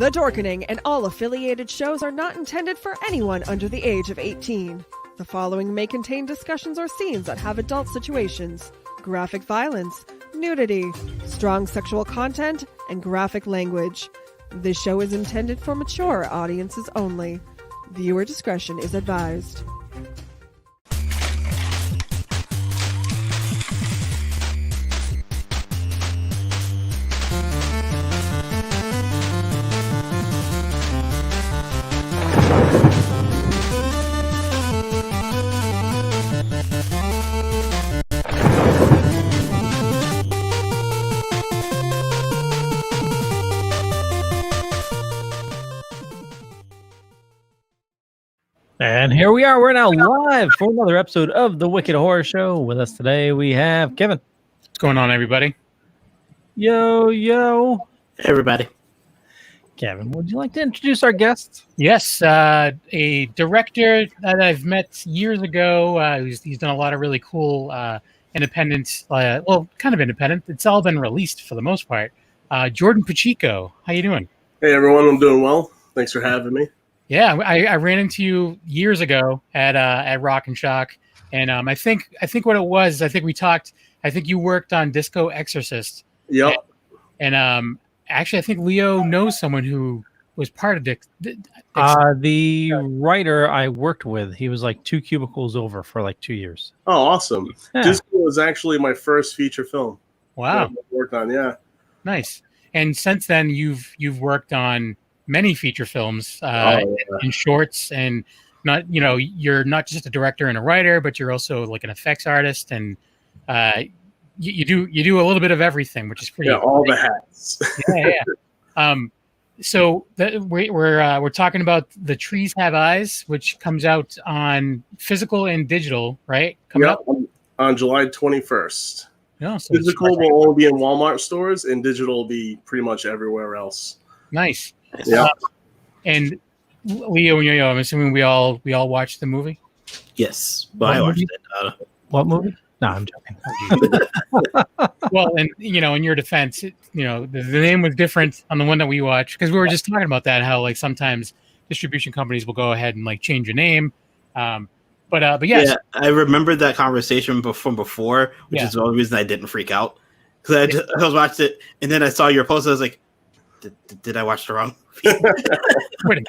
The Dorkening and all affiliated shows are not intended for anyone under the age of 18. The following may contain discussions or scenes that have adult situations, graphic violence, nudity, strong sexual content, and graphic language. This show is intended for mature audiences only. Viewer discretion is advised. And here we are. We're now live for another episode of the Wicked Horror Show. With us today, we have Kevin. What's going on, everybody? Yo. Hey, everybody. Kevin, would you like to introduce our guest? Yes, a director that I've met years ago. He's done a lot of really cool independent, kind of independent. It's all been released for the most part. Jordan Pacheco, how you doing? Hey, everyone. I'm doing well. Thanks for having me. Yeah, I ran into you years ago at Rock and Shock, and I think what it was, I think we talked. I think you worked on Disco Exorcist. Yep. And actually, I think Leo knows someone who was part of The writer I worked with, he was like 2 cubicles over for like 2 years. Oh, awesome. Yeah. Disco was actually my first feature film. Wow, that I worked on, yeah. Nice. And since then, you've worked on many feature films and shorts, and you're not just a director and a writer, but you're also like an effects artist, and you do a little bit of everything, which is pretty. Yeah, all the hats. Yeah. So we're talking about The Trees Have Eyes, which comes out on physical and digital, right? Coming up on July 21st. Yeah, so physical will only be in Walmart stores, and digital will be pretty much everywhere else. Nice. Yeah. And Leo and Yo-Yo, I'm assuming we all watched the movie. Yes, but I watched it. What movie? No, I'm joking. Well, and in your defense, the name was different on the one that we watched, because we were just talking about that, how like sometimes distribution companies will go ahead and like change a name. But yes. Yeah, I remembered that conversation from before, which is the only reason I didn't freak out, because I was watching it and then I saw your post. I was like, did I watch the wrong? Wait a minute.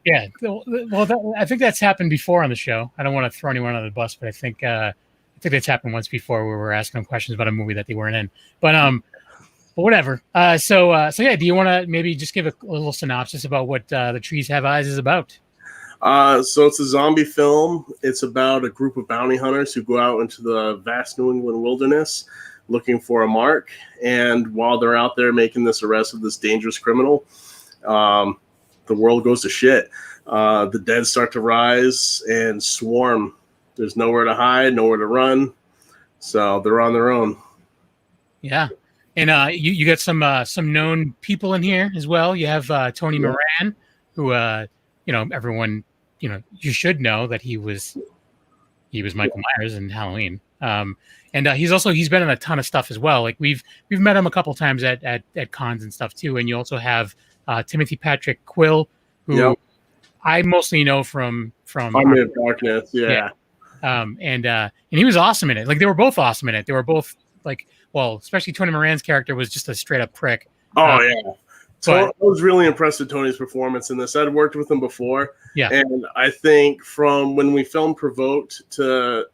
Yeah. Well, I think that's happened before on the show. I don't want to throw anyone under the bus, but I think that's happened once before, where we were asking them questions about a movie that they weren't in. But whatever. So yeah. Do you want to maybe just give a little synopsis about what The Trees Have Eyes is about? So it's a zombie film. It's about a group of bounty hunters who go out into the vast New England wilderness looking for a mark. And while they're out there making this arrest of this dangerous criminal, the world goes to shit. The dead start to rise and swarm. There's nowhere to hide, nowhere to run. So they're on their own. Yeah. And you got some known people in here as well. You have Tony Moran, who everyone you should know that he was Michael Myers in Halloween. And he's been in a ton of stuff as well. Like we've met him a couple times at cons and stuff too. And you also have Timothy Patrick Quill, who I mostly know from Army of Darkness. Yeah. And he was awesome in it. Like they were both awesome in it. They were both like, well, especially Tony Moran's character was just a straight up prick. Oh yeah. I was really impressed with Tony's performance in this. I'd worked with him before. Yeah. And I think from when we filmed Provoked to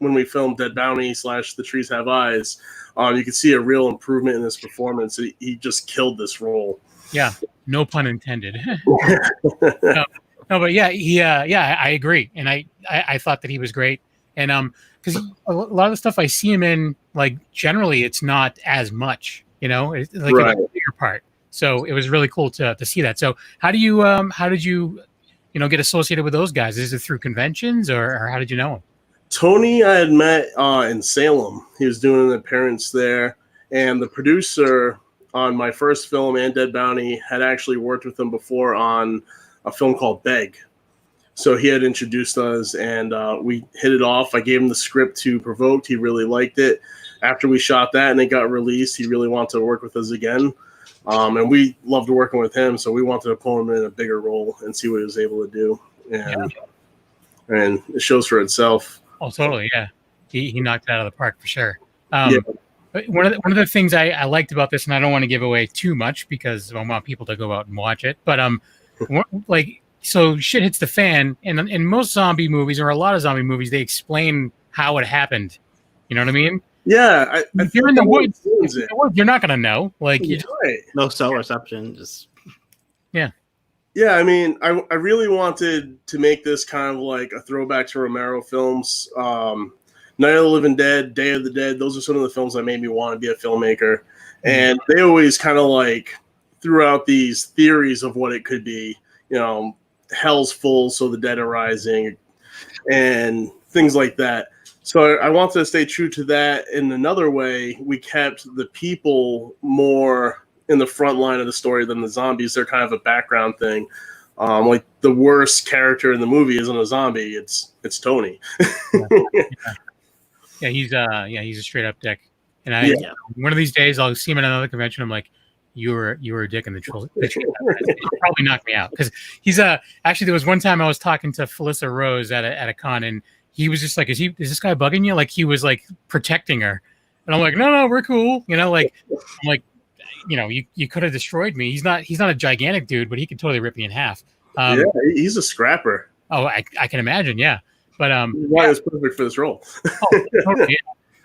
when we filmed Dead Bounty / The Trees Have Eyes, you could see a real improvement in his performance. He just killed this role. Yeah. No pun intended. No, but I agree. And I thought that he was great. And because a lot of the stuff I see him in, like generally it's not as much, it's like a bigger part. So it was really cool to see that. So how did you get associated with those guys? Is it through conventions or how did you know him? Tony I had met in Salem. He was doing an appearance there. And the producer on my first film and Dead Bounty had actually worked with him before on a film called Beg. So he had introduced us and we hit it off. I gave him the script to Provoked. He really liked it. After we shot that and it got released, he really wanted to work with us again. And we loved working with him, so we wanted to pull him in a bigger role and see what he was able to do. And it shows for itself. Oh, totally, yeah. He knocked it out of the park for sure. One of the things I liked about this, and I don't want to give away too much because I want people to go out and watch it, but so shit hits the fan, and in most zombie movies, or a lot of zombie movies, they explain how it happened. You know what I mean? Yeah. If you're in the woods, you're not going to know. Like, right. No cell reception. Just Yeah, I mean, I really wanted to make this kind of like a throwback to Romero films. Night of the Living Dead, Day of the Dead, those are some of the films that made me want to be a filmmaker. And they always kind of like threw out these theories of what it could be. You know, hell's full, so the dead are rising, and things like that. So I wanted to stay true to that. In another way, we kept the people more in the front line of the story than the zombies. They're kind of a background thing. Like the worst character in the movie isn't a zombie; it's Tony. He's a straight up dick. And one of these days I'll see him at another convention. I'm like, you were a dick in the troll. He'll probably knock me out because he's actually there was one time I was talking to Felissa Rose at a con, and he was just like, is this guy bugging you? Like he was like protecting her, and I'm like, no, we're cool. You know, like I'm like, you know, you could have destroyed me. He's not a gigantic dude, but he could totally rip me in half. He's a scrapper. Oh, I can imagine. Yeah, but why is perfect for this role? Totally.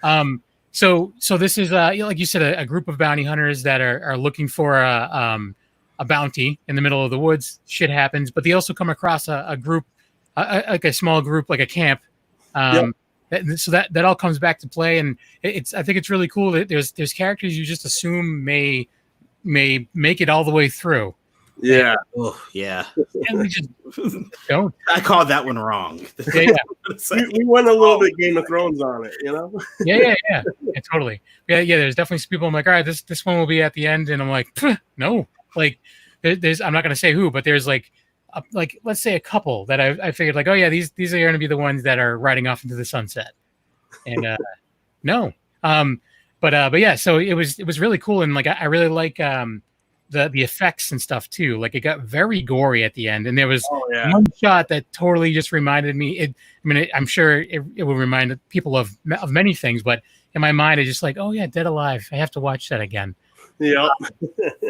Yeah. So this is like you said, a group of bounty hunters that are looking for a bounty in the middle of the woods. Shit happens, but they also come across a group, like a small group, like a camp. So that all comes back to play, and I think it's really cool that there's characters you just assume may make it all the way through. Yeah. And we just don't. I called that one wrong. Yeah. We went a little bit Game of Thrones on it, you know? Yeah, totally. Yeah. There's definitely some people I'm like, all right, this one will be at the end, and I'm like, no. Like, there's I'm not gonna say who, but there's like let's say a couple that I figured like, oh yeah, these are going to be the ones that are riding off into the sunset, and no. But yeah, so it was really cool, and like I really like the effects and stuff too. Like it got very gory at the end, and there was one shot that totally just reminded me. I'm sure it will remind people of many things, but in my mind, it's just like, oh yeah, Dead Alive. I have to watch that again. Yeah.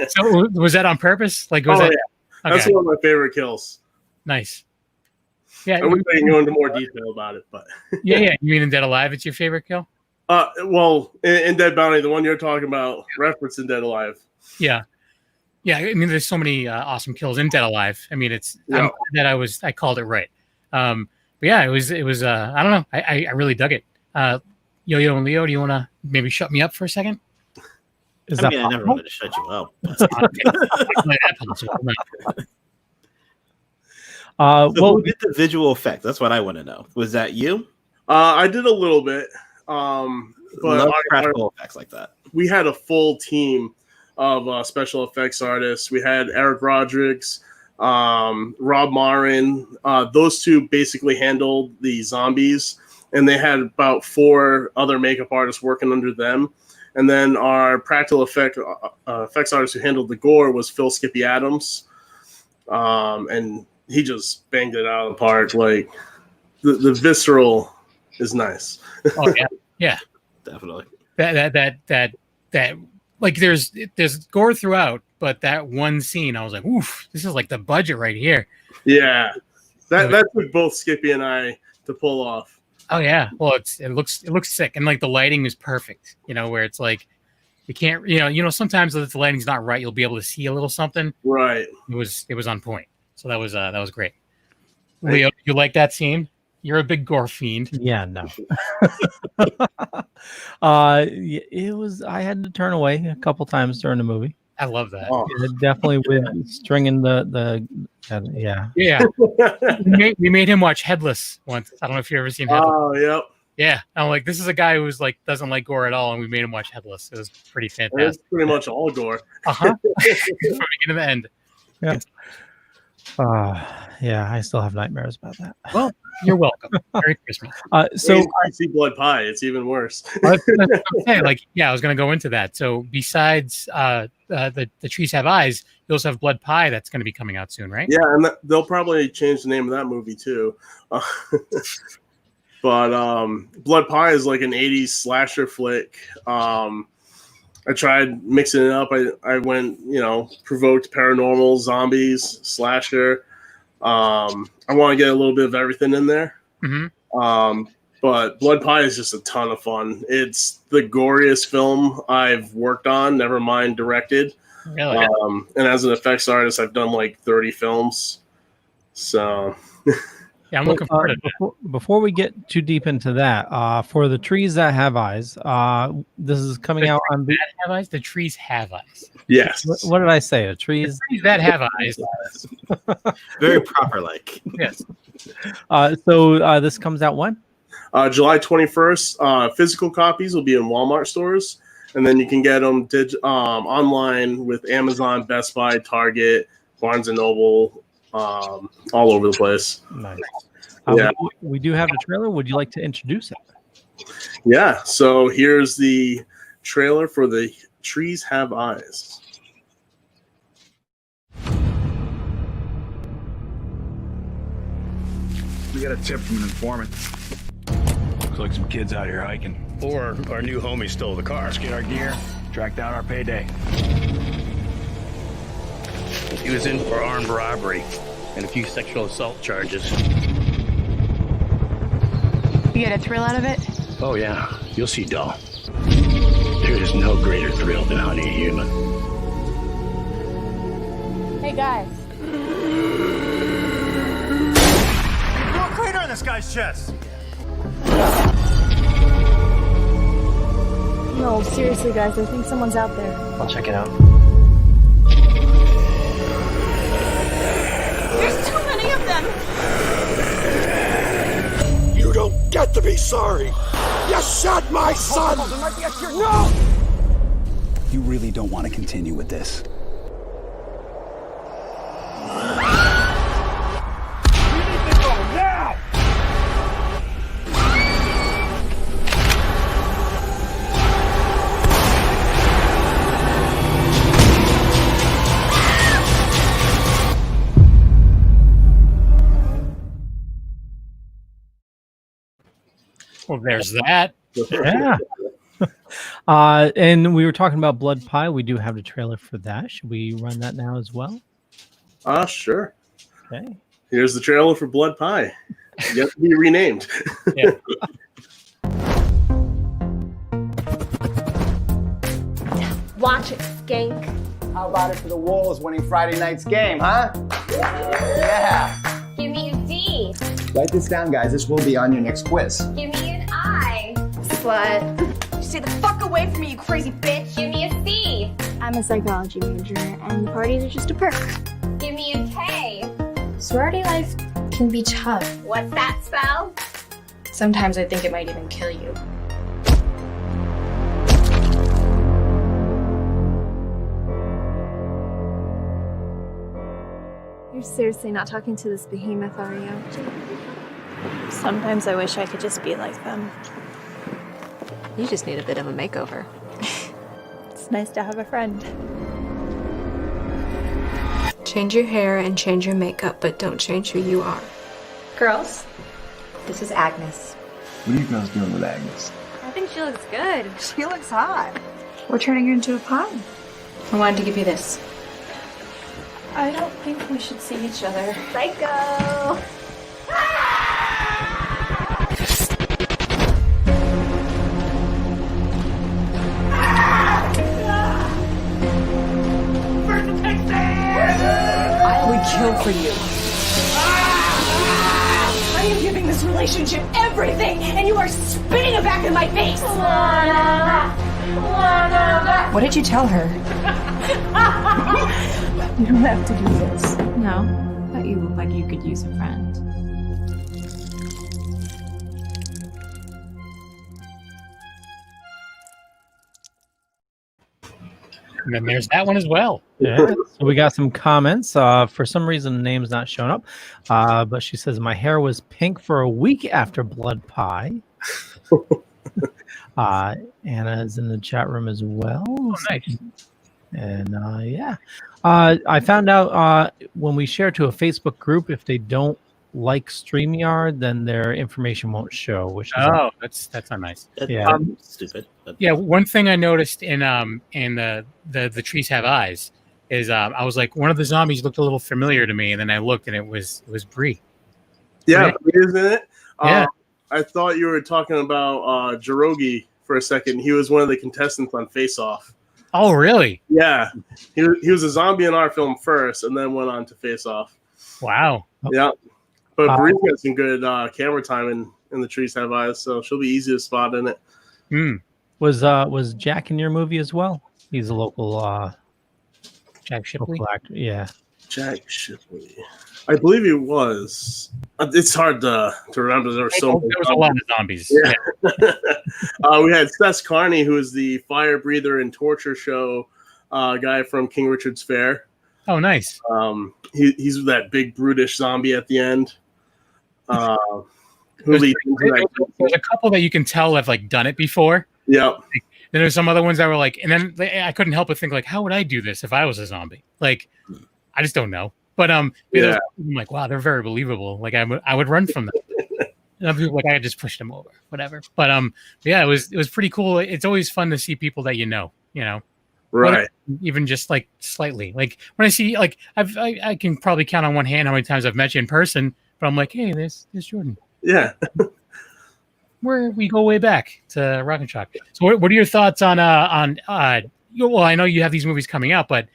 So was that on purpose? Like was that? Yeah. Okay. That's one of my favorite kills. Nice. Yeah, I wish I can go into more detail about it, but yeah. You mean in Dead Alive, it's your favorite kill? Well, in Dead Bounty, the one you're talking about, reference in Dead Alive. Yeah. I mean, there's so many awesome kills in Dead Alive. I mean, I'm glad that I called it right. But yeah, it was. I don't know. I really dug it. Yo-Yo and Leo, do you want to maybe shut me up for a second? I never wanted to shut you up. Who did the visual effect? That's what I want to know. Was that you? I did a little bit, but practical effects like that. We had a full team of special effects artists. We had Eric Rodrigues, Rob Marin. Those two basically handled the zombies, and they had about 4 other makeup artists working under them. And then our practical effects artist who handled the gore was Phil Skippy Adams. And he just banged it out of the park. Like the visceral is nice. Oh yeah. Definitely. That like there's gore throughout, but that one scene I was like, oof, this is like the budget right here. Yeah. That took both Skippy and I to pull off. Oh yeah, well it looks sick, and like the lighting is perfect. You know, where it's like you can't, sometimes if the lighting's not right, you'll be able to see a little something. Right. It was on point. So that was great. Leo, you like that scene? You're a big gore fiend. Yeah, no. It was. I had to turn away a couple times during the movie. I love that. Oh. Definitely with stringing the yeah. We made him watch Headless once. I don't know if you've ever seen Headless. Oh, yep. Yeah, I'm like, this is a guy who's like doesn't like gore at all, and we made him watch Headless. It was pretty fantastic. It's pretty much all gore. From beginning to the end. Yeah. Yeah, I still have nightmares about that. Well, You're welcome. Merry Christmas. So I see blood pie. It's even worse. Okay, I was going to go into that. So besides the trees have eyes, you also have Blood Pie that's going to be coming out soon, right? Yeah, and they'll probably change the name of that movie too. But Blood Pie is like an 80s slasher flick. I tried mixing it up. I went, provoked paranormal, zombies, slasher. I want to get a little bit of everything in there. Mm-hmm. But Blood Pie is just a ton of fun. It's the goriest film I've worked on, never mind directed. Really? And as an effects artist, I've done like 30 films. So... Yeah, I'm looking forward to that. Before we get too deep into that, for the trees that have eyes, this is coming out on the have eyes. The trees have eyes. Yes. What did I say? The trees that have eyes. Very proper, like. Yes. So this comes out when? July 21st. Physical copies will be in Walmart stores, and then you can get them online with Amazon, Best Buy, Target, Barnes and Noble. All over the place. Nice. Yeah. We do have the trailer. Would you like to introduce it? Yeah. So here's the trailer for The Trees Have Eyes. We got a tip from an informant. Looks like some kids out here hiking. Or our new homie stole the car. Let's get our gear, track down our payday. He was in for armed robbery and a few sexual assault charges. You get a thrill out of it? Oh yeah, you'll see, doll. There is no greater thrill than hunting a human. Hey guys. Blow a crater in this guy's chest! No, seriously guys, I think someone's out there. I'll check it out. There's too many of them! You don't get to be sorry! You shot my son! No! You really don't want to continue with this. You need to go now! Well, there's that. Yeah. And we were talking about Blood Pie. We do have the trailer for that. Should we run that now as well? Sure. Okay. Here's the trailer for Blood Pie. Yet to be renamed. Yeah. Watch it, skank. How about it for the Wolves winning Friday night's game, huh? Yeah. Give me a D. Write this down, guys. This will be on your next quiz. Give me an I. Slut. Stay the fuck away from me, you crazy bitch. Give me a C. I'm a psychology major, and parties are just a perk. Give me a K. Sorority life can be tough. What's that spell? Sometimes I think it might even kill you. You're seriously not talking to this behemoth, are you? Sometimes I wish I could just be like them. You just need a bit of a makeover. It's nice to have a friend. Change your hair and change your makeup, but don't change who you are. Girls, this is Agnes. What are you girls doing with Agnes? I think she looks good. She looks hot. We're turning her into a pie. I wanted to give you this. I don't think we should see each other. Psycho! I would kill for you. I am giving this relationship everything, and you are spitting it back in my face. What did you tell her? You don't have to do this. No, but you look like you could use a friend. And then there's that one as well. Yeah. So we got some comments. For some reason, the name's not showing up. But she says, my hair was pink for a week after blood pie. Anna's in the chat room as well. Oh, nice. And I found out when we share to a Facebook group, if they don't like StreamYard, then their information won't show. Which is that's not nice. Yeah, stupid. But... Yeah, one thing I noticed in the Trees Have Eyes is I was like, one of the zombies looked a little familiar to me, and then I looked and it was Bree. Yeah, Bree is in it. Yeah. I thought you were talking about Jirogi for a second. He was one of the contestants on Face Off. Oh, really? Yeah. He was a zombie in our film first and then went on to Face Off. Wow. Yeah. But Bree's got some good camera time in The Trees Have Eyes, so she'll be easy to spot in it. Was Jack in your movie as well? He's a local Jack Shipley? local actor. Yeah. Jack Shipley. I believe he was. It's hard to remember. There was a lot of zombies. Yeah. We had Seth Carney, who is the fire breather and torture show guy from King Richard's Fair. Oh, nice. He's that big brutish zombie at the end. There's a couple that you can tell have like done it before. Yeah. Then there's some other ones that were like, and then I couldn't help but think like, how would I do this if I was a zombie? Like, I just don't know. But I'm like, wow, they're very believable. Like I would run from them. And people like I just pushed them over, whatever. But yeah, it was pretty cool. It's always fun to see people that you know. Right. Even just like slightly. Like when I see like I can probably count on one hand how many times I've met you in person. But I'm like, hey, there's Jordan. Yeah. Where we go way back to Rock and Shock. So what are your thoughts on well, I know you have these movies coming out, but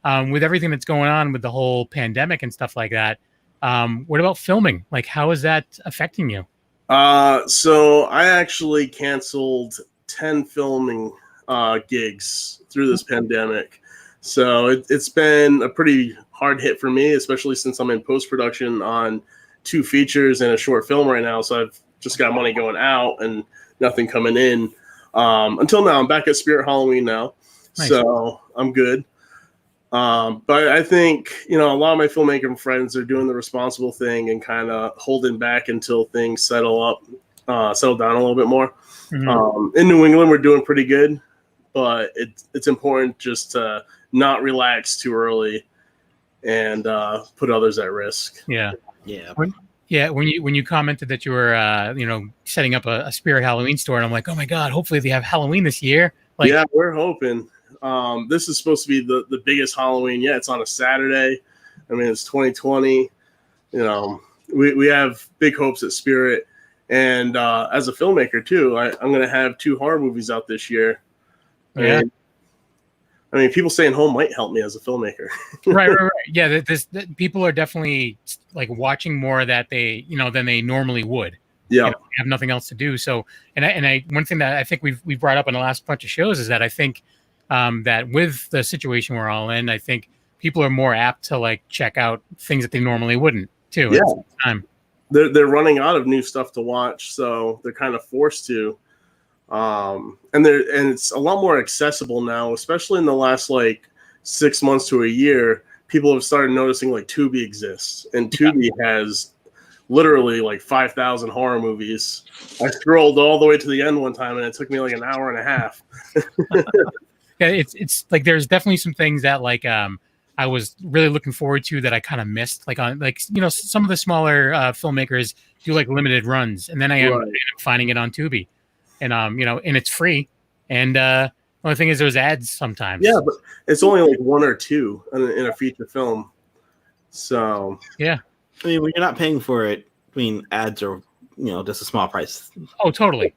with everything that's going on with the whole pandemic and stuff like that, what about filming? Like, how is that affecting you? So I actually canceled 10 filming gigs through this pandemic. So it's been a pretty hard hit for me, especially since I'm in post-production on 2 features and a short film right now. So I've just got money going out and nothing coming in. Until now, I'm back at Spirit Halloween now. Nice. So I'm good. But I think, a lot of my filmmaking friends are doing the responsible thing and kind of holding back until things settle down a little bit more. Mm-hmm. In New England, we're doing pretty good, but it's important just to not relax too early and put others at risk. Yeah. Yeah. When you commented that you were setting up a Spirit Halloween store, and I'm like, oh my God, hopefully they have Halloween this year. Like, yeah, we're hoping. This is supposed to be the biggest Halloween yet. It's on a Saturday. I mean, it's 2020. We have big hopes at Spirit. And as a filmmaker, too, I'm going to have 2 horror movies out this year. Yeah. And, I mean, people staying home might help me as a filmmaker. Right. Yeah, people are definitely like watching more that they, than they normally would. Yeah, have nothing else to do. So, and I one thing that I think we've brought up in the last bunch of shows is that I think that with the situation we're all in, I think people are more apt to like check out things that they normally wouldn't too. Yeah, at the time. They're running out of new stuff to watch, so they're kind of forced to. And it's a lot more accessible now, especially in the last like 6 months to a year. People have started noticing like Tubi exists, and Tubi has literally like 5,000 horror movies. I scrolled all the way to the end one time, and it took me like an hour and a half. Yeah, it's like there's definitely some things that like I was really looking forward to that I kind of missed. Like on some of the smaller filmmakers do like limited runs, and then I am finding it on Tubi. And and it's free. And the only thing is there's ads sometimes. Yeah, but it's only like 1 or 2 in a feature film. So yeah, I mean, when you're not paying for it, ads are just a small price. Oh, totally.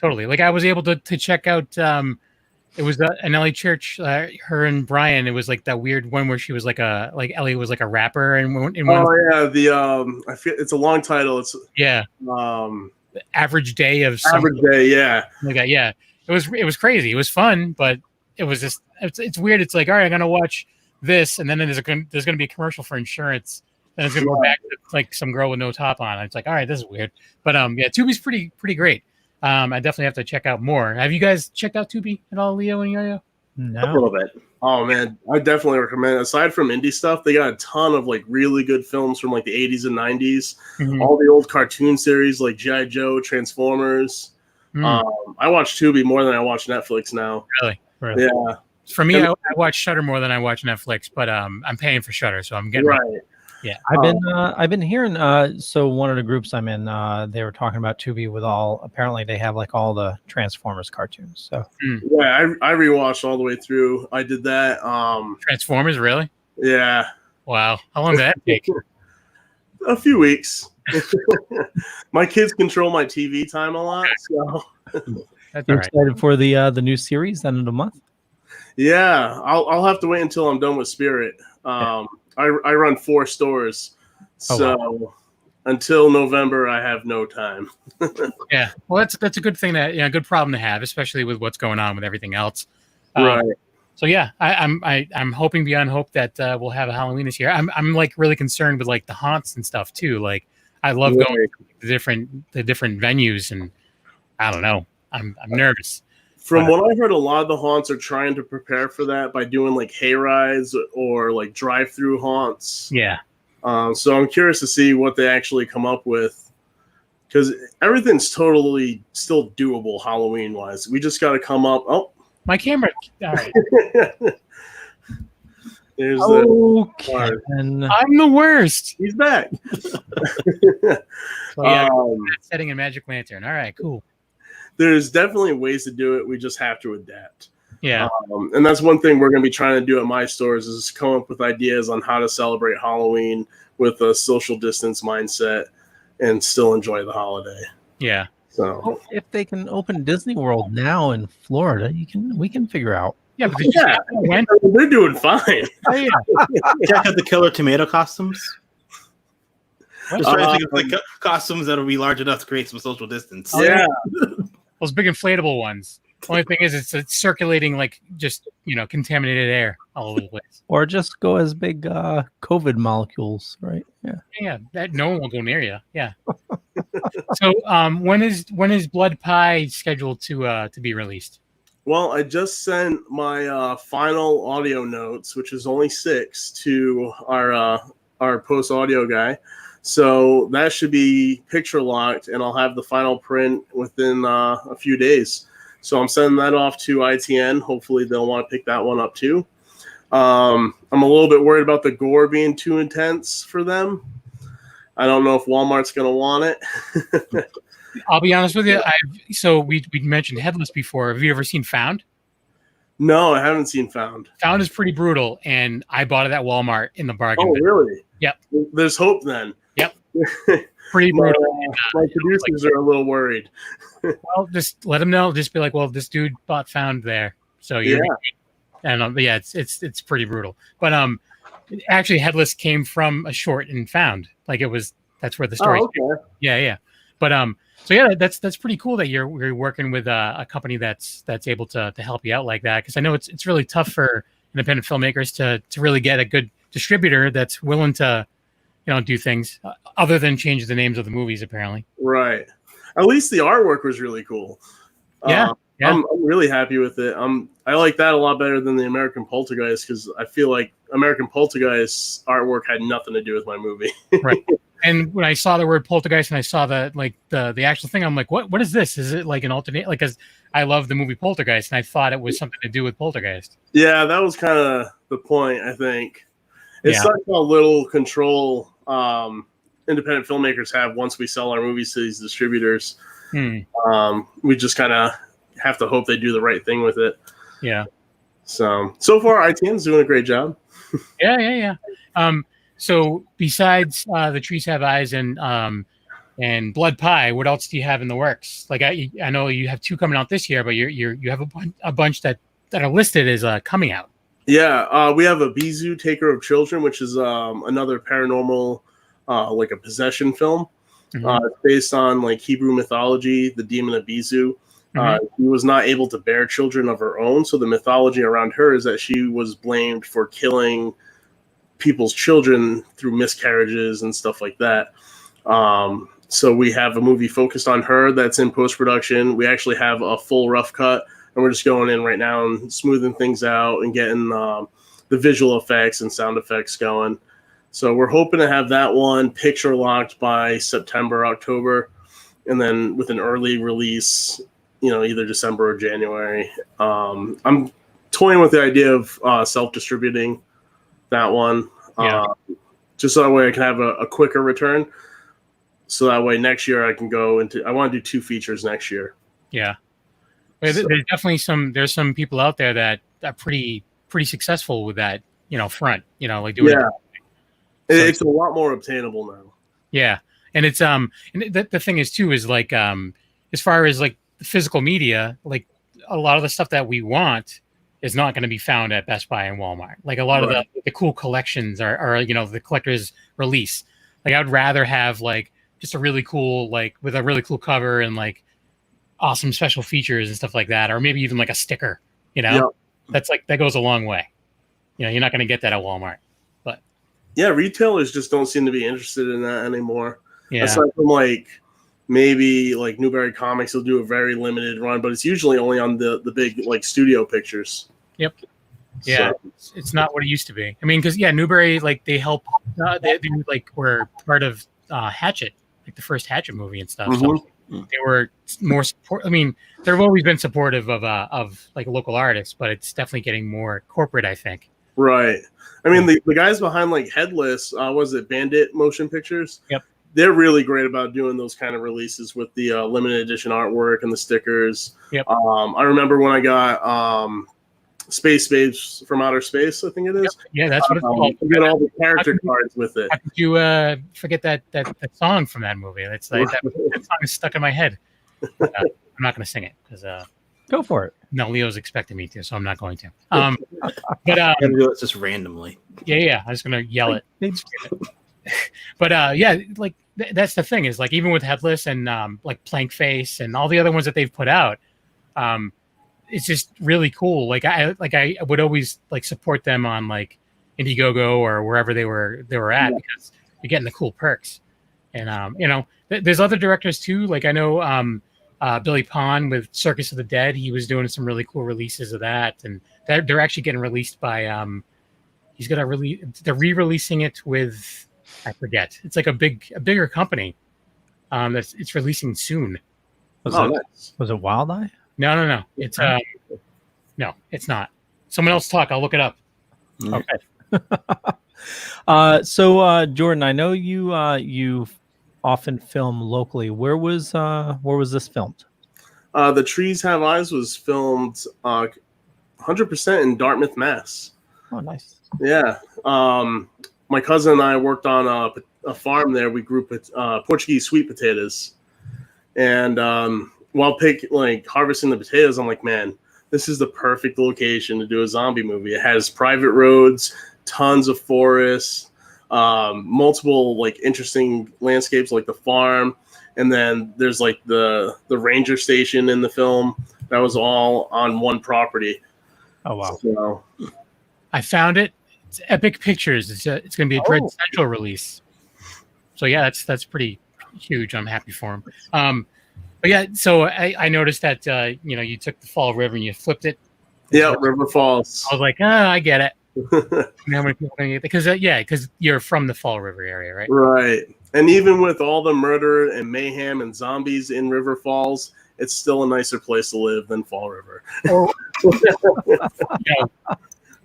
Like I was able to check out. It was an LA Church. Her and Brian. It was like that weird one where she was like Ellie was like a rapper and one. I feel it's a long title. It's Average Day of Average Day, yeah. Like that, yeah. It was crazy. It was fun, but it was just it's weird. It's like, all right, I'm gonna watch this, and then there's gonna be a commercial for insurance, and it's gonna go back to like some girl with no top on. It's like, all right, this is weird. But yeah, Tubi's pretty great. I definitely have to check out more. Have you guys checked out Tubi at all, Leo and Yo-Yo? A No. little bit. Oh man, I definitely recommend it. Aside from indie stuff, they got a ton of like really good films from like the 80s and 90s. Mhm. All the old cartoon series like G.I. Joe, Transformers. I watch Tubi more than I watch Netflix now. Really? Yeah. For me, I watch Shudder more than I watch Netflix, but I'm paying for Shudder, so I'm getting Right. Yeah. I've been hearing so one of the groups I'm in, they were talking about Tubi with apparently they have like all the Transformers cartoons. So Yeah, I rewatched all the way through. I did that. Transformers, really? Yeah. Wow. How long did that take? A few weeks. My kids control my TV time a lot, so That's you all right. excited for the new series end of the month? yeah, I'll have to wait until I'm done with Spirit. I run 4 stores, so until November I have no time. Yeah. Well, that's a good thing a good problem to have, especially with what's going on with everything else. Right. So yeah, I'm hoping beyond hope that we'll have a Halloween this year. I'm like really concerned with like the haunts and stuff too. Like I love going to the different venues, and I don't know. I'm nervous. From what I heard, a lot of the haunts are trying to prepare for that by doing like hay rides or like drive-through haunts. Yeah. So I'm curious to see what they actually come up with, because everything's totally still doable Halloween-wise. We just got to come up. Oh, my camera. All right. There's I'm the worst. He's back. So yeah, setting a magic lantern. All right, cool. There's definitely ways to do it. We just have to adapt. Yeah. And that's one thing we're going to be trying to do at my stores is come up with ideas on how to celebrate Halloween with a social distance mindset and still enjoy the holiday. Yeah. So if they can open Disney World now in Florida, we can figure out. Yeah, but they're doing fine. Oh, yeah. Check out the killer tomato costumes. Just trying to think of like costumes that'll be large enough to create some social distance. Yeah. Those big inflatable ones. Only thing is it's circulating like just, contaminated air all over the place. Or just go as big COVID molecules, right? Yeah. Yeah, that no one will go near you. Yeah. So when is Blood Pie scheduled to be released? Well, I just sent my final audio notes, which is only 6, to our post audio guy. So that should be picture locked, and I'll have the final print within a few days. So I'm sending that off to ITN. Hopefully they'll want to pick that one up too. I'm a little bit worried about the gore being too intense for them. I don't know if Walmart's going to want it. I'll be honest with you. So we mentioned Headless before. Have you ever seen Found? No, I haven't seen Found. Found is pretty brutal, and I bought it at Walmart in the bargain. Oh, really? Yep. There's hope then. Yep. Pretty brutal. My producers are a little worried. Well, just let them know. Just be like, well, this dude bought Found there, so yeah. And yeah, it's pretty brutal. But actually, Headless came from a short in Found. Like that's where the story. Oh, okay. Yeah. But so yeah, that's pretty cool that you're working with a company that's able to help you out like that, because I know it's really tough for independent filmmakers to really get a good distributor that's willing to do things other than change the names of the movies, apparently. Right. At least the artwork was really cool. Yeah. I'm really happy with it. I like that a lot better than the American Poltergeist, because I feel like American Poltergeist artwork had nothing to do with my movie. Right. And when I saw the word poltergeist and I saw the actual thing, I'm like, what is this? Is it like an alternate? Like, because I love the movie Poltergeist, and I thought it was something to do with Poltergeist. Yeah, that was kind of the point, I think. It's such how little control independent filmmakers have once we sell our movies to these distributors. We just kind of have to hope they do the right thing with it. Yeah. So far, ITN's doing a great job. Yeah. So besides The Trees Have Eyes and Blood Pie, what else do you have in the works? Like I know you have 2 coming out this year, but you have a bunch that are listed as coming out. Yeah, we have a Bizu, Taker of Children, which is another paranormal, like a possession film. It's based on like Hebrew mythology, the demon of Bizu. She was not able to bear children of her own, so the mythology around her is that she was blamed for killing people's children through miscarriages and stuff like that. So we have a movie focused on her that's in post-production. We actually have a full rough cut and we're just going in right now and smoothing things out and getting the visual effects and sound effects going. So we're hoping to have that one picture locked by September, October, and then with an early release, either December or January. I'm toying with the idea of self-distributing that one, just so that way I can have a quicker return. So that way next year I can go into. I want to do 2 features next year. Yeah, there's definitely there's some people out there that are pretty successful with that. Front. Like doing. Yeah, it's a lot more obtainable now. Yeah, and it's and the thing is too is like as far as like the physical media, like a lot of the stuff that we want is not going to be found at Best Buy and Walmart. Like a lot of the cool collections are the collector's release. Like I would rather have like just a really cool, like with a really cool cover and like awesome special features and stuff like that, or maybe even like a sticker. That's like that goes a long way. You're not going to get that at Walmart. But yeah, retailers just don't seem to be interested in that anymore. Yeah. Aside from like maybe like Newberry Comics will do a very limited run, but it's usually only on the big like studio pictures. Yep. Yeah, so. It's not what it used to be. I mean, because Newberry, like they help, they like were part of Hatchet, like the first Hatchet movie and stuff. Mm-hmm. So they were more support. I mean, they've always been supportive of like local artists, but it's definitely getting more corporate, I think. Right. I mean, the guys behind like Headless, was it Bandit Motion Pictures? Yep. They're really great about doing those kind of releases with the limited edition artwork and the stickers. Yep. I remember when I got Space Babes from Outer Space, I think it is. Yep. Yeah, that's what it's called. You get all the character cards with it. How could you forget that song from that movie? It's like that song is stuck in my head. I'm not going to sing it because go for it. No, Leo's expecting me to, so I'm not going to. But do it just randomly. Yeah. I'm just going to yell it. But like that's the thing is like even with Headless and like Plank Face and all the other ones that they've put out, it's just really cool. Like I would always like support them on like Indiegogo or wherever they were at because you're getting the cool perks. And there's other directors too. Like I know Billy Pond with Circus of the Dead. He was doing some really cool releases of that, and they're actually getting released by he's gonna release. They're re-releasing it with. I forget. It's like a bigger company. It's releasing soon. Was it Wild Eye? No. It's no, it's not. Someone else talk. I'll look it up. Okay. So Jordan, I know you often film locally. Where was this filmed? The Trees Have Eyes was filmed 100% in Dartmouth, Mass. Oh, nice. Yeah. My cousin and I worked on a farm there. We grew Portuguese sweet potatoes, and while harvesting the potatoes, I'm like, man, this is the perfect location to do a zombie movie. It has private roads, tons of forests, multiple like interesting landscapes like the farm, and then there's like the ranger station in the film. That was all on one property. Oh wow! So, I found it. It's Epic Pictures. It's going to be a Dread Central release. So yeah, that's pretty huge. I'm happy for him. But yeah, so I noticed that you took the Fall River and you flipped it. Yeah, River Falls. I was like, I get it. How many people can get because because you're from the Fall River area, right? Right. And even with all the murder and mayhem and zombies in River Falls, it's still a nicer place to live than Fall River.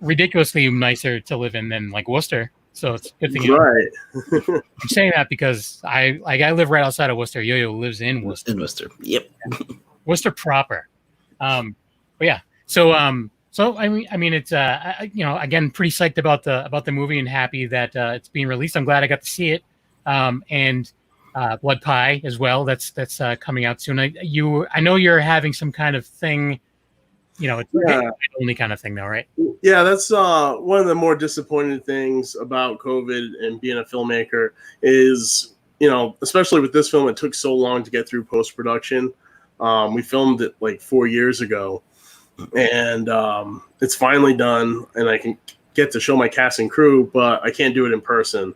Ridiculously nicer to live in than like Worcester. So it's a good thing. Right. I'm saying that because I live right outside of Worcester. Yo-Yo lives in Worcester. In Worcester. Yep. Worcester proper. But yeah. So I mean it's again pretty psyched about the movie and happy that it's being released. I'm glad I got to see it. And Blood Pie as well. That's coming out soon. I know you're having some kind of thing. It's the only kind of thing though, right? Yeah, that's one of the more disappointing things about COVID and being a filmmaker is, especially with this film, it took so long to get through post-production. We filmed it like 4 years ago, and it's finally done, and I can get to show my cast and crew, but I can't do it in person.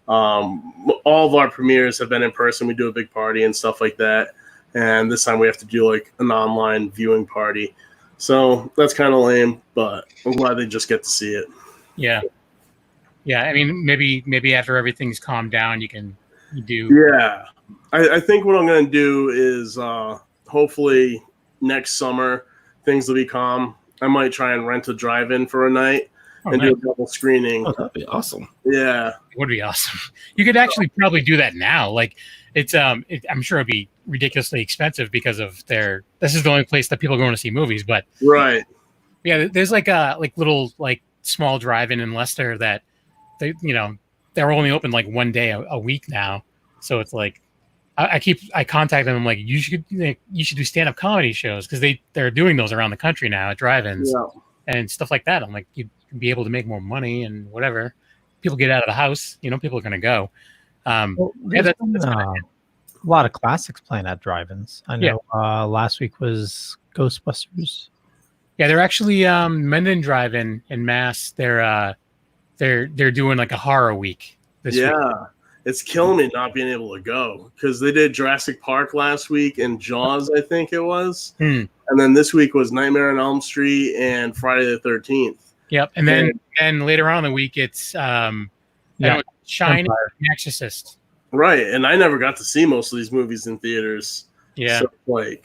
All of our premieres have been in person. We do a big party and stuff like that, and this time we have to do like an online viewing party. So that's kind of lame, but I'm glad they just get to see it. Yeah. Yeah. I mean, maybe after everything's calmed down, you do. Yeah. I think what I'm going to do is hopefully next summer things will be calm. I might try and rent a drive-in for a night and do a double screening. Oh, that'd be awesome. Yeah. It would be awesome. You could actually probably do that now. Like it's I'm sure it'd be ridiculously expensive because of this is the only place that people are going to see movies, but right. Yeah, there's like little small drive-in in Leicester that they're only open like one day a week now. So it's like I contact them. I'm like, you should do stand-up comedy shows because they're doing those around the country now at drive-ins and stuff like that. I'm like, you'd be able to make more money and whatever. People get out of the house, people are going to go. That's a lot of classics playing at drive-ins. I know last week was Ghostbusters. Yeah, they're actually Mendon Drive-In in Mass. They're doing like a horror week this week. It's killing me not being able to go because they did Jurassic Park last week and Jaws, I think it was. And then this week was Nightmare on Elm Street and Friday the 13th. Yep. And then later on in the week, it's Shining and Exorcist. Right. And I never got to see most of these movies in theaters. Yeah. So, I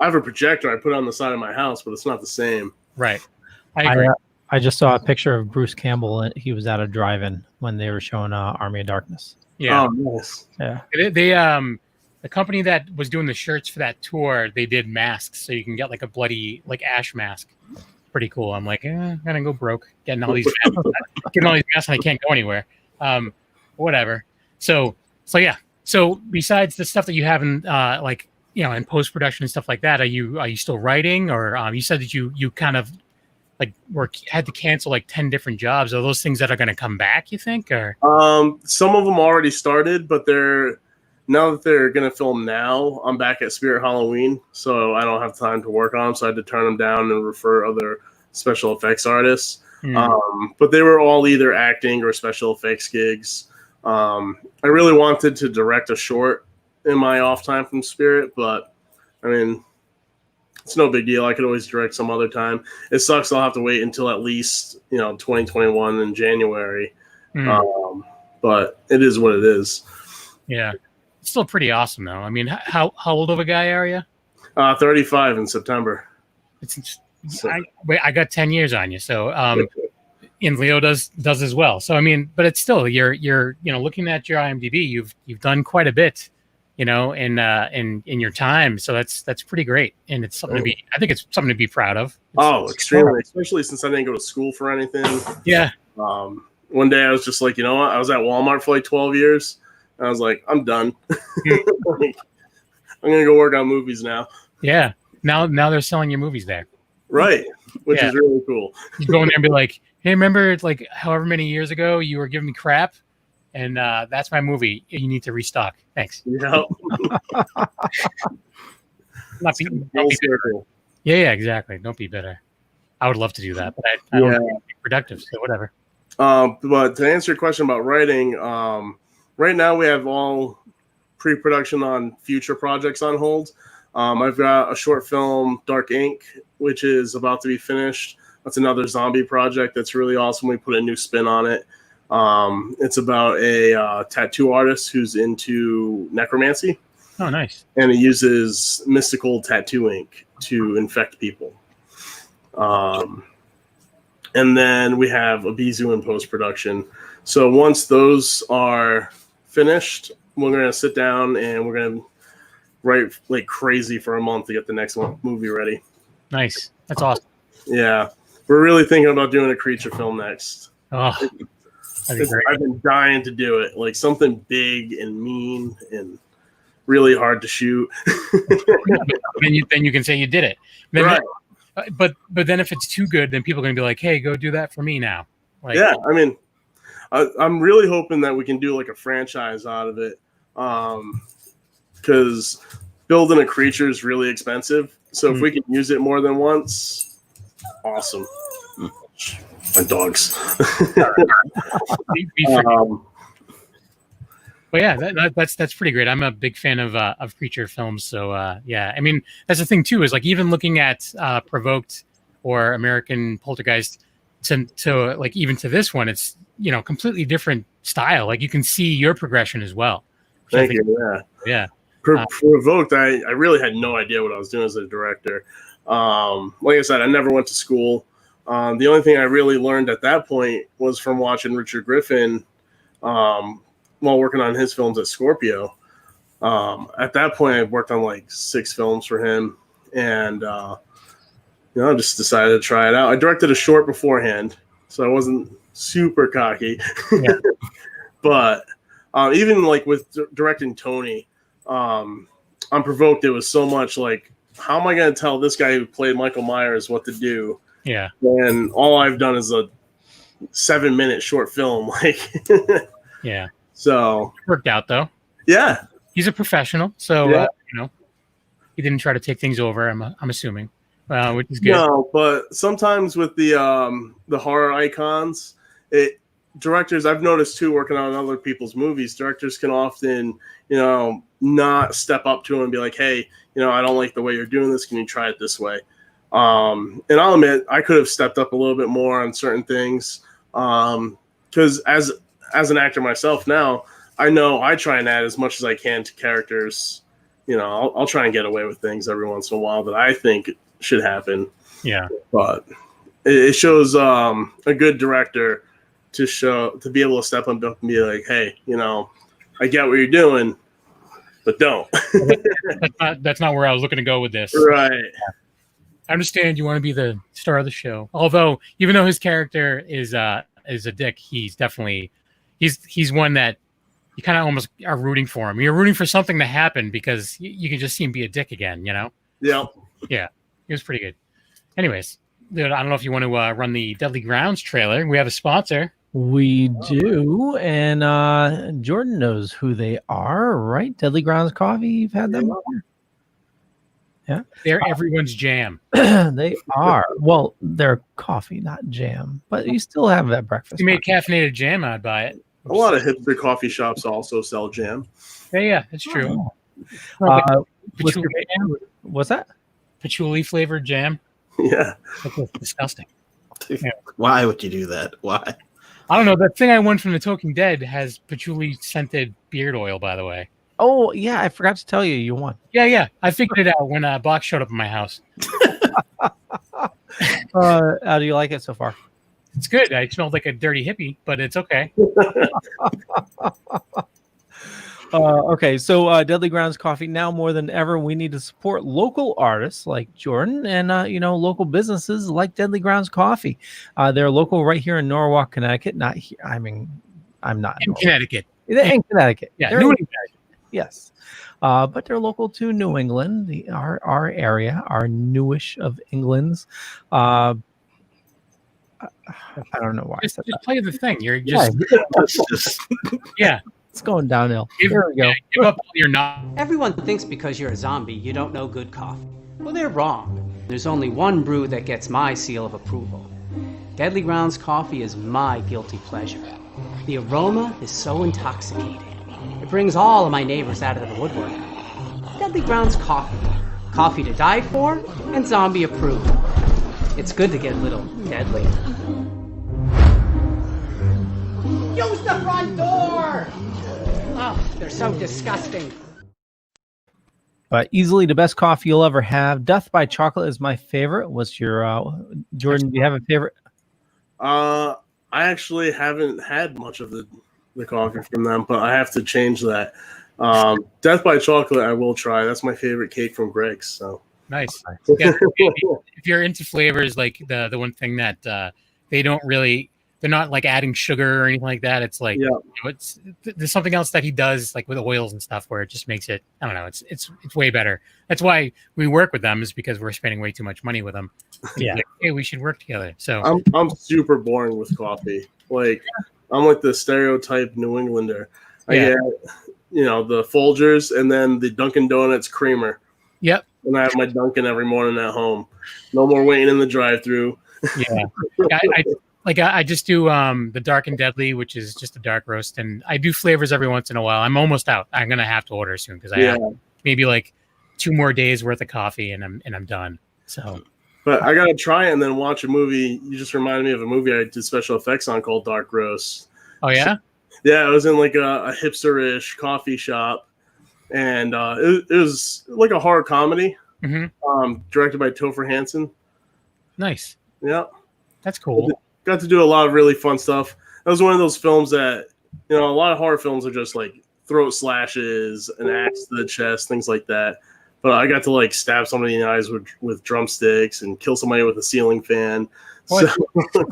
have a projector I put on the side of my house, but it's not the same. Right. I agree. I just saw a picture of Bruce Campbell, and he was at a drive-in when they were showing Army of Darkness. Yeah. Oh, nice. Yeah. They the company that was doing the shirts for that tour, they did masks, so you can get like a bloody ash mask. Pretty cool. I'm like, I'm gonna go broke getting all these masks, and I can't go anywhere. Whatever. So yeah. So besides the stuff that you have in in post production and stuff like that, are you still writing, or you said that you kind of had to cancel 10 different jobs? Are those things that are going to come back, you think? Or some of them already started, but now that they're going to film now, I'm back at Spirit Halloween, so I don't have time to work on them, so I had to turn them down and refer other special effects artists. But they were all either acting or special effects gigs. I really wanted to direct a short in my off time from Spirit, but I mean, it's no big deal. I could always direct some other time. It sucks I'll have to wait until at least 2021 in January. But it is what it is. Yeah. It's still pretty awesome though. I mean, how old of a guy are you? 35 in September. I got 10 years on you. So and Leo does as well. So I mean, but it's still you're looking at your IMDb, you've done quite a bit, in your time. So that's pretty great. And it's something I think it's something to be proud of. It's extremely, especially since I didn't go to school for anything. Yeah. One day I was just like, you know what? I was at Walmart for 12 years. And I was like, I'm done. I'm going to go work on movies now. Yeah. Now they're selling your movies there. Right. Which is really cool. You go in there and be like, hey, remember however many years ago you were giving me crap? And that's my movie. You need to restock. Thanks. Yeah. Don't be bitter. Yeah, exactly. Don't be bitter. I would love to do that, but I don't want to be productive, so whatever. But to answer your question about writing, right now we have all pre-production on future projects on hold. I've got a short film, Dark Ink, which is about to be finished. That's another zombie project that's really awesome. We put a new spin on it. It's about a tattoo artist who's into necromancy. Oh, nice. And he uses mystical tattoo ink to infect people. And then we have Abizu in post-production. So once those are finished, we're going to sit down and we're going to write like crazy for a month to get the next movie ready. Nice. That's awesome. Yeah. We're really thinking about doing a creature film next. Oh, I've been dying to do it. Like something big and mean and really hard to shoot. then you can say you did it. Then, right. But then if it's too good, then people are going to be like, hey, go do that for me now. Yeah. I mean, I'm really hoping that we can do like a franchise out of it. Because building a creature is really expensive. So if we can use it more than once, awesome. My dogs. But yeah, that's pretty great. I'm a big fan of creature films. So yeah, I mean that's the thing too is like even looking at Provoked or American Poltergeist to like even to this one, it's completely different style. Like you can see your progression as well. Thank you. Yeah. Provoked, I really had no idea what I was doing as a director. Like I said, I never went to school. The only thing I really learned at that point was from watching Richard Griffin while working on his films at Scorpio. At that point, I worked on like 6 films for him, and I just decided to try it out. I directed a short beforehand, so I wasn't super cocky. Yeah. But even like with directing Tony, on Provoked, it was so much like, how am I going to tell this guy who played Michael Myers what to do? Yeah. And all I've done is a 7-minute short film. Like, yeah. So it worked out though. Yeah. He's a professional, so he didn't try to take things over. I'm assuming, which is good. No, but sometimes with the horror icons, directors, I've noticed too, working on other people's movies, directors can often, not step up to him and be like, hey, I don't like the way you're doing this. Can you try it this way? And I'll admit, I could have stepped up a little bit more on certain things. Because as an actor myself now, I know I try and add as much as I can to characters. I'll try and get away with things every once in a while that I think should happen. Yeah. But it shows a good director to be able to step up and be like, hey, I get what you're doing, but don't. that's not where I was looking to go with this. Right. I understand you want to be the star of the show. Although, even though his character is a dick, he's definitely he's one that you kind of almost are rooting for him. You're rooting for something to happen because you can just see him be a dick again, Yeah. Yeah. It was pretty good. Anyways, dude, I don't know if you want to run the Deadly Grounds trailer. We have a sponsor. We do, and Jordan knows who they are, right? Deadly Grounds Coffee. You've had them before. Yeah, they're everyone's jam. They are. Well, they're coffee, not jam, but you still have that breakfast. You made caffeinated jam, I'd buy it. A lot of hipster coffee shops also sell jam. Yeah, that's true. What's that? Patchouli flavored jam. Yeah, that's disgusting. Yeah. Why would you do that? Why? I don't know. That thing I won from the Talking Dead has patchouli scented beard oil, by the way. Oh, yeah. I forgot to tell you, you won. Yeah. I figured it out when Box showed up in my house. How do you like it so far? It's good. I smelled like a dirty hippie, but it's okay. Okay, so Deadly Grounds Coffee, now more than ever, we need to support local artists like Jordan and, local businesses like Deadly Grounds Coffee. They're local right here in Norwalk, Connecticut. Not here. I mean, I'm not in Connecticut. They're in Connecticut. Yeah, they're in Connecticut. Yes. But they're local to New England, our area, our newish of England's. I don't know why. Just play the thing. You're just yeah. It's going downhill. Here we go. Give up all your not. Everyone thinks because you're a zombie, you don't know good coffee. Well, they're wrong. There's only one brew that gets my seal of approval. Deadly Grounds Coffee is my guilty pleasure. The aroma is so intoxicating. It brings all of my neighbors out of the woodwork. Deadly Grounds Coffee. Coffee to die for and zombie approved. It's good to get a little deadly. Use the front door! Oh, they're so disgusting. But easily the best coffee you'll ever have. Death by Chocolate is my favorite. What's your Jordan? Do you have a favorite? I actually haven't had much of the coffee from them, but I have to change that. Death by Chocolate, I will try. That's my favorite cake from Greg's. So nice. Yeah, if you're into flavors, like the one thing that they don't really. They're not like adding sugar or anything like that. It's like there's something else that he does like with oils and stuff where it just makes it. I don't know. It's way better. That's why we work with them, is because we're spending way too much money with them. Yeah. Like, hey, we should work together. So I'm super boring with coffee. Like I'm like the stereotype New Englander. I get the Folgers and then the Dunkin' Donuts creamer. Yep. And I have my Dunkin' every morning at home. No more waiting in the drive-through. Yeah. Like I just do the dark and deadly, which is just a dark roast, and I do flavors every once in a while. I'm almost out. I'm gonna have to order soon because I have maybe like 2 more days worth of coffee, and I'm done. So, but I gotta try it and then watch a movie. You just reminded me of a movie I did special effects on called Dark Roast. Oh yeah, yeah. I was in like a hipster-ish coffee shop, and it was like a horror comedy, directed by Topher Hansen. Nice. Yeah, that's cool. Got to do a lot of really fun stuff. That was one of those films that, a lot of horror films are just like throat slashes, an axe to the chest, things like that. But I got to like stab somebody in the eyes with drumsticks and kill somebody with a ceiling fan. What? So,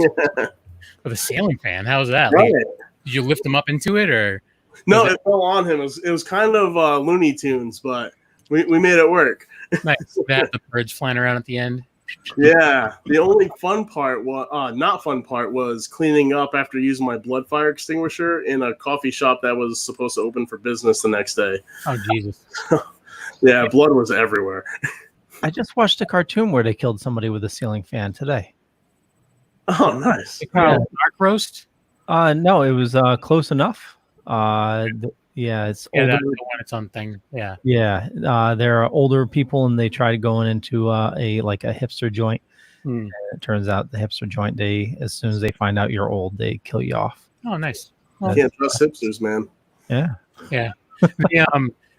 with a ceiling fan? How's that? right. Like, did you lift him up into it, or? No, it fell on him. It was kind of Looney Tunes, but we made it work. Nice. That the birds flying around at the end. Yeah, the only fun part was not fun part was cleaning up after using my blood fire extinguisher in a coffee shop that was supposed to open for business the next day. Oh Jesus! Yeah, blood was everywhere. I just watched a cartoon where they killed somebody with a ceiling fan today. Oh, nice. Dark roast? No, it was close enough. It's older. That's the one. Its own thing. Yeah. Yeah, there are older people, and they try going into a hipster joint. And it turns out the hipster joint, as soon as they find out you're old, they kill you off. Oh, nice. Can't trust hipsters, man. Yeah. Yeah.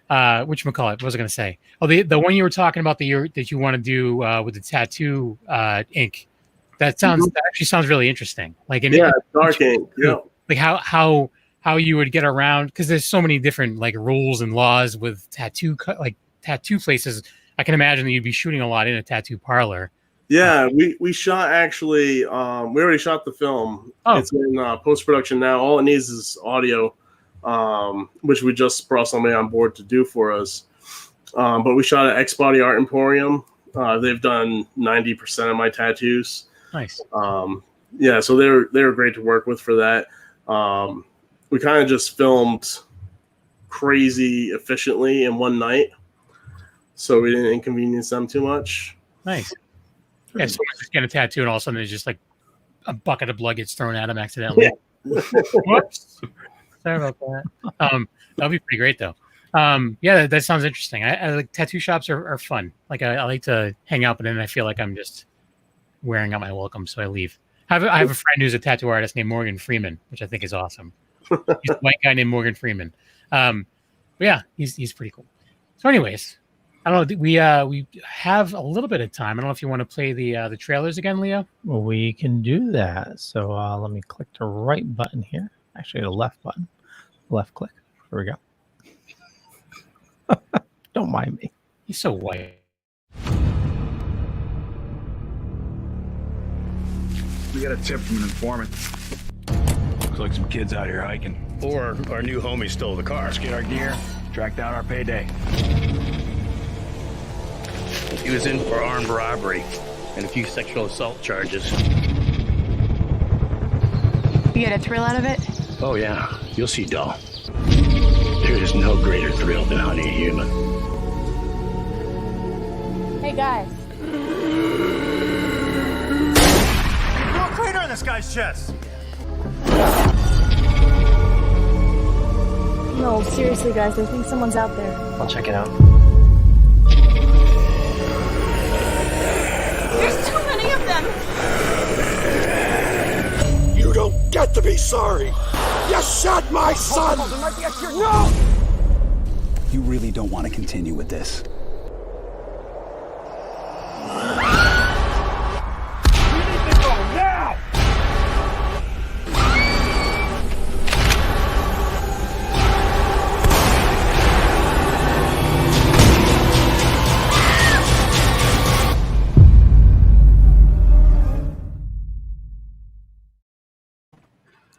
Whatchamacallit? What was I going to say? Oh, the one you were talking about that you want to do with the tattoo ink. That actually sounds really interesting. Like dark ink. Yeah. Like how you would get around, because there's so many different like rules and laws with tattoo places. I can imagine that you'd be shooting a lot in a tattoo parlor. Yeah, we shot actually. We already shot the film. Oh. It's in post-production now. All it needs is audio, which we just brought somebody on board to do for us. But we shot at X Body Art Emporium. They've done 90% of my tattoos. Nice. Yeah, so they were great to work with for that. We kind of just filmed crazy efficiently in one night, so we didn't inconvenience them too much. Nice. Yeah, someone's just getting a tattoo, and all of a sudden there's just like a bucket of blood gets thrown at him accidentally. Yeah. Whoops. Sorry about that. That'll be pretty great though. Yeah, that sounds interesting. I like tattoo shops are fun. Like I like to hang out, but then I feel like I'm just wearing out my welcome, so I leave. I have a friend who's a tattoo artist named Morgan Freeman, which I think is awesome. He's a white guy named Morgan Freeman. But yeah, he's pretty cool. So, anyways, I don't know. We have a little bit of time. I don't know if you want to play the trailers again, Leo. Well, we can do that. So let me click the right button here. Actually, the left button. Left click. Here we go. Don't mind me. He's so white. We got a tip from an informant. Looks like some kids out here hiking. Or our new homie stole the car. Let's get our gear, track down our payday. He was in for armed robbery and a few sexual assault charges. You get a thrill out of it? Oh yeah, you'll see, doll. There is no greater thrill than hunting a human. Hey guys. Blow a crater in this guy's chest! No, seriously guys, I think someone's out there. I'll check it out. There's too many of them! You don't get to be sorry! You shot my son! No! You really don't want to continue with this.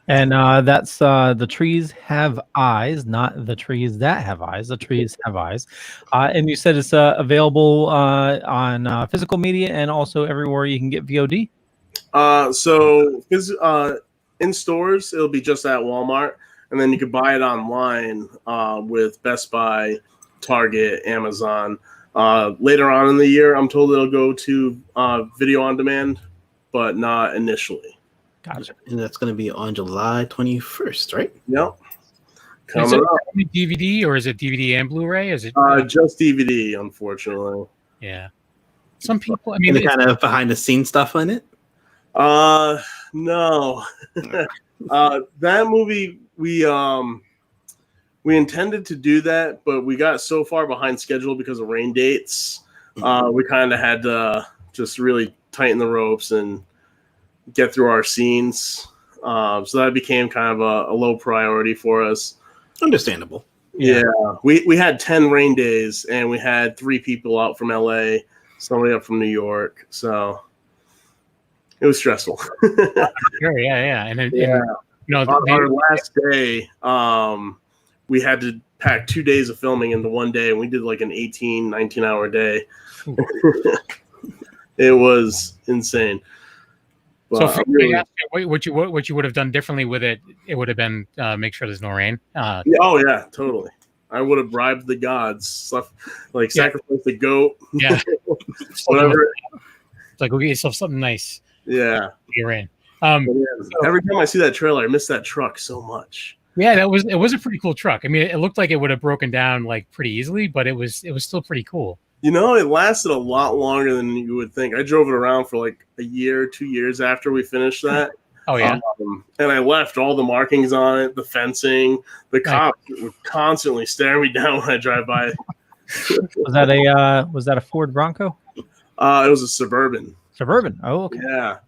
And that's The Trees Have Eyes, not The Trees That Have Eyes. The Trees Have Eyes. And you said it's available on physical media and also everywhere you can get VOD? So in stores, it'll be just at Walmart. And then you can buy it online with Best Buy, Target, Amazon. Later on in the year, I'm told it'll go to video on demand, but not initially. Gotcha. And that's going to be on July 21st, right? Yep. Is it only DVD or is it DVD and Blu-ray? Is it just DVD, unfortunately? Yeah. Some people, I mean, any kind of behind the scenes stuff on it? No. That movie, we intended to do that, but we got so far behind schedule because of rain dates. We kind of had to just really tighten the ropes and get through our scenes. So that became kind of a low priority for us. Understandable. Yeah. We had 10 rain days, and we had 3 people out from LA, somebody up from New York. So it was stressful. Sure, yeah. And our last day, we had to pack 2 days of filming into one day, and we did like an 18, 19-hour day. It was insane. So what you would have done differently with it, it would have been make sure there's no rain. Oh yeah, totally. I would have bribed the gods, sacrifice the goat. Yeah, whatever. It's like, go get yourself something nice. Yeah, get rain. Every time I see that trailer, I miss that truck so much. Yeah, it was a pretty cool truck. I mean, it looked like it would have broken down like pretty easily, but it was still pretty cool. You know, it lasted a lot longer than you would think. I drove it around for like a year, 2 years after we finished that. Oh, yeah. And I left all the markings on it, the fencing. The cops would constantly stare me down when I drive by. Was that a Ford Bronco? It was a Suburban. Suburban. Oh, okay. Yeah.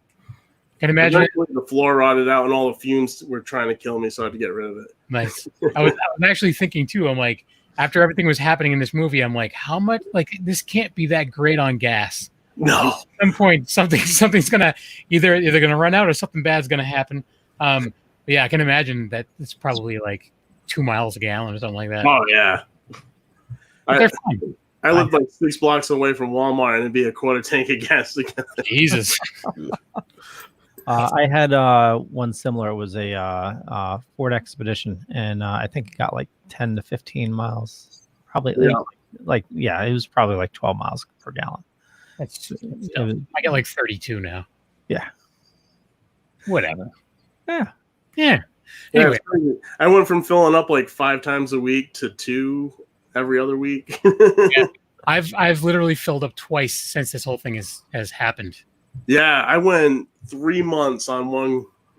Can imagine the floor rotted out and all the fumes were trying to kill me, so I had to get rid of it. Nice. I was actually thinking too. I'm like, after everything was happening in this movie, I'm like, how much? Like, this can't be that great on gas. No. At some point, something's gonna either gonna run out or something bad's gonna happen. But yeah, I can imagine that it's probably like 2 miles a gallon or something like that. Oh yeah. They're fine. I lived like 6 blocks away from Walmart, and it'd be a quarter tank of gas together. Jesus. I had one similar. It was a Ford Expedition, and I think it got like 10 to 15 miles. Probably, it was probably like 12 miles per gallon. I get like 32 now. Yeah. Whatever. Yeah. Anyway, I went from filling up like 5 times a week to 2 every other week. Yeah. I've literally filled up twice since this whole thing has happened. Yeah, I went 3 months on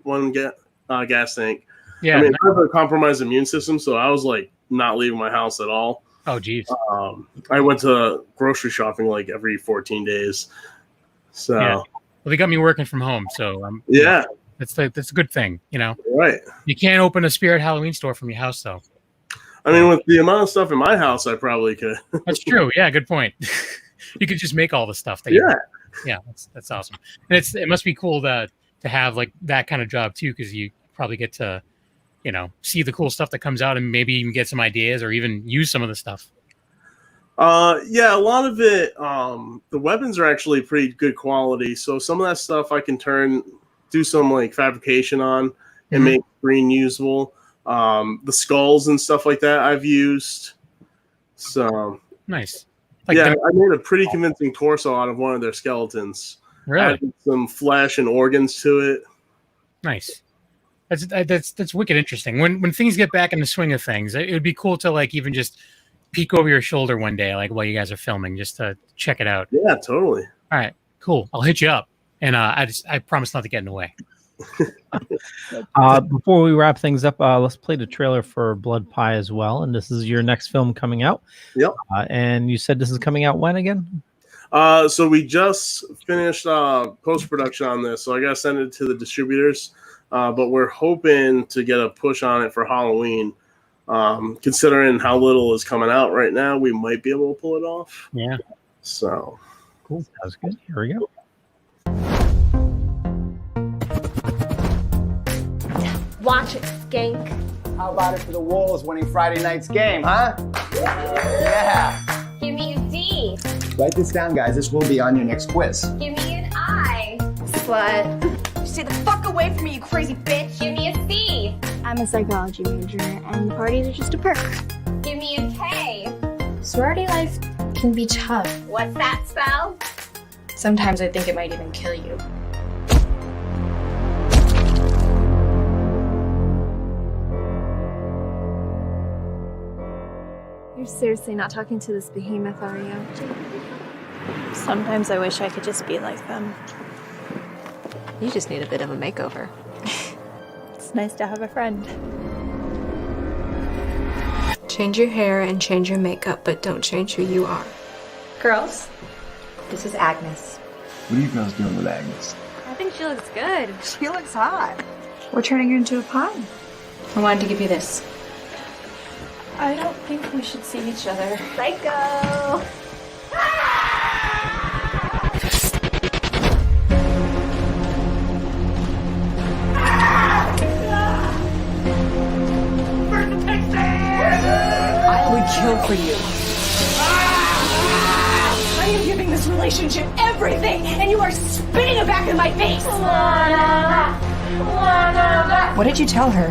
one gas tank. Yeah, I mean, I have a compromised immune system, so I was like not leaving my house at all. Oh, geez. I went to grocery shopping like every 14 days. So, well, they got me working from home, so yeah, that's a good thing, you know. Right. You can't open a Spirit Halloween store from your house, though. I mean, with the amount of stuff in my house, I probably could. That's true. Yeah, good point. You could just make all the stuff. Yeah, that's awesome. And it must be cool to have like that kind of job too, because you probably get to, you know, see the cool stuff that comes out and maybe even get some ideas or even use some of the stuff. Yeah, a lot of it. The weapons are actually pretty good quality, so some of that stuff I can do some like fabrication on and make green usable. The skulls and stuff like that I've used. So nice. I made a pretty convincing torso out of one of their skeletons. Really? Added some flesh and organs to it. Nice. That's wicked interesting. When things get back in the swing of things, it would be cool to like even just peek over your shoulder one day, like while you guys are filming, just to check it out. Yeah, totally. All right, cool. I'll hit you up, and I promise not to get in the way. Before we wrap things up, let's play the trailer for Blood Pie as well. And this is your next film coming out. Yep. And you said this is coming out when again? So we just finished post-production on this, so I gotta send it to the distributors. But we're hoping to get a push on it for Halloween. Considering how little is coming out right now, we might be able to pull it off. Yeah. So cool. Sounds good. Here we go. Watch it, skank. How about it for the Wolves winning Friday night's game, huh? Yeah. Give me a D. Write this down, guys. This will be on your next quiz. Give me an I. Slut. Stay the fuck away from me, you crazy bitch. Give me a C. I'm a psychology major, and parties are just a perk. Give me a K. Sorority life can be tough. What's that spell? Sometimes I think it might even kill you. You're seriously not talking to this behemoth, are you? Sometimes I wish I could just be like them. You just need a bit of a makeover. It's nice to have a friend. Change your hair and change your makeup, but don't change who you are. Girls, this is Agnes. What are you girls doing with Agnes? I think she looks good. She looks hot. We're turning her into a pie. I wanted to give you this. I don't think we should see each other. Psycho! I would kill for you. I am giving this relationship everything, and you are spitting it back in my face. What did you tell her?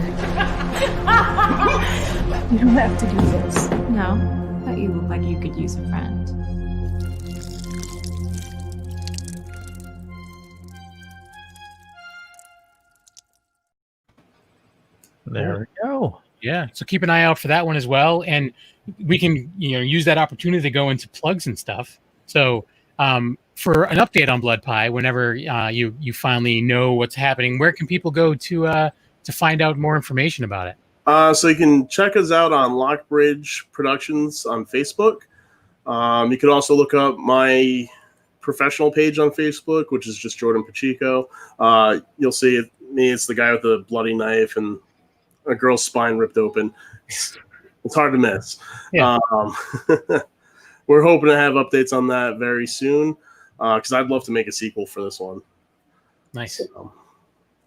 You don't have to do this. No, but you look like you could use a friend. There we go. Yeah, so keep an eye out for that one as well, and we can use that opportunity to go into plugs and stuff. So for an update on Blood Pie, whenever you finally know what's happening, where can people go to find out more information about it? So you can check us out on Lockbridge Productions on Facebook. You can also look up my professional page on Facebook, which is just Jordan Pacheco. You'll see me. It's the guy with the bloody knife and a girl's spine ripped open. It's hard to miss. Yeah. We're hoping to have updates on that very soon because I'd love to make a sequel for this one. Nice.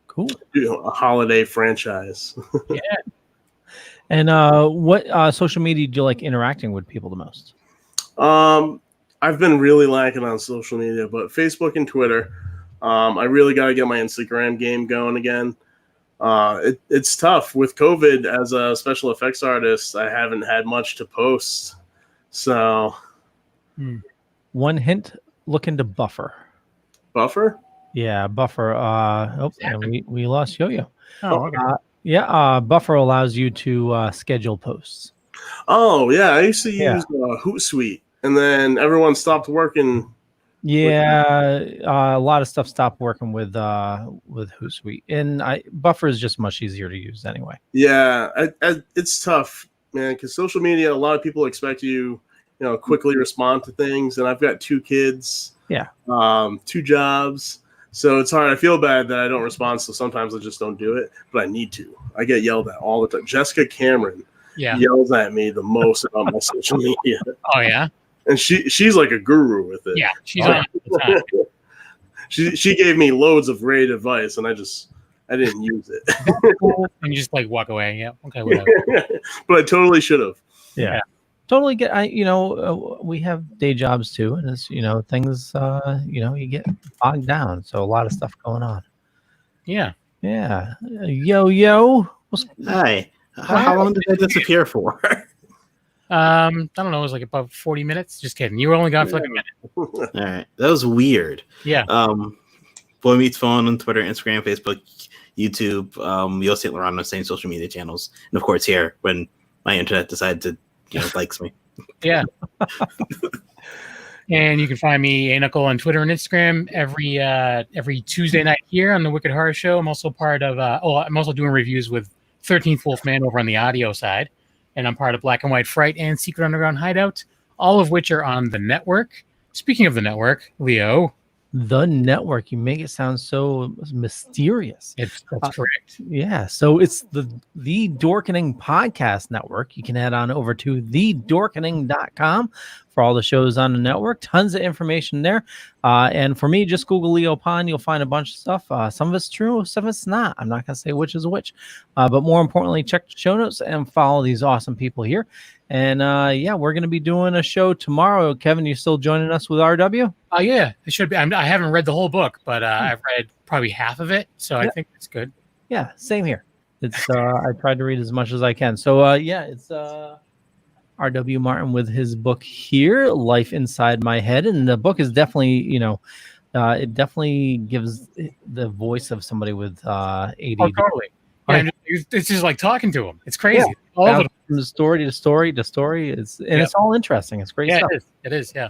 Cool. A holiday franchise. Yeah. And what social media do you like interacting with people the most? I've been really lacking on social media, but Facebook and Twitter. I really got to get my Instagram game going again. It's tough with COVID. As a special effects artist, I haven't had much to post. So, one hint: look into Buffer. Buffer? Yeah, Buffer. And we lost Yo-Yo. Oh, okay. Buffer allows you to schedule posts. Oh yeah, I used to use Hootsuite, and then everyone stopped working. Yeah, a lot of stuff stopped working with Hootsuite, and Buffer is just much easier to use anyway. Yeah, it's tough, man, because social media, a lot of people expect you quickly respond to things, and I've got 2 kids, 2 jobs, so it's hard. I feel bad that I don't respond, so sometimes I just don't do it, but I need to. I get yelled at all the time. Jessica Cameron yells at me the most about my social media. Oh yeah. And she's like a guru with it. Yeah, she's on it all the time. She gave me loads of great advice, and I didn't use it. And you just walk away. Yeah, okay, whatever. But I totally should have. Yeah, totally get. We have day jobs too, and it's things. You get bogged down, so a lot of stuff going on. Yeah. Yo. Hi. How long did I disappear for? I don't know. It was about 40 minutes. Just kidding. You were only gone for a minute. All right. That was weird. Yeah. Boy Meets Phone on Twitter, Instagram, Facebook, YouTube, Yo St. Laurent on the same social media channels. And of course here when my internet decided to, likes me. Yeah. And you can find me, Anicle, on Twitter and Instagram every Tuesday night here on the Wicked Horror Show. I'm also part of, I'm also doing reviews with 13th Wolf Man over on the audio side. And I'm part of Black and White Fright and Secret Underground Hideout, all of which are on the network. Speaking of the network, Leo. The network. You make it sound so mysterious. That's correct. Yeah. So it's the Dorkening Podcast Network. You can head on over to thedorkening.com for all the shows on the network. Tons of information there. And for me, just Google Leo Pond. You'll find a bunch of stuff. Some of it's true, some of it's not. I'm not going to say which is which. But more importantly, check the show notes and follow these awesome people here. And we're going to be doing a show tomorrow. Kevin, you still joining us with RW? Yeah, it should be. I haven't read the whole book, but I've read probably half of it, so I think it's good. Yeah, same here. It's I tried to read as much as I can. So it's R.W. Martin with his book here, Life Inside My Head, and the book is definitely, it definitely gives the voice of somebody with ADD. Oh, totally. Yeah, it's just like talking to him. It's crazy. Yeah. All of it. From the story to story to story. It's all interesting. It's great stuff. It is. Yeah.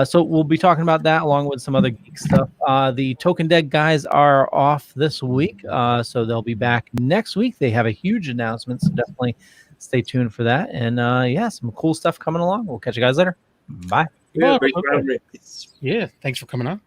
So we'll be talking about that along with some other geek stuff. The Token Dead guys are off this week, so they'll be back next week. They have a huge announcement, so definitely stay tuned for that. And some cool stuff coming along. We'll catch you guys later. Bye. Yeah, Yeah, thanks for coming on.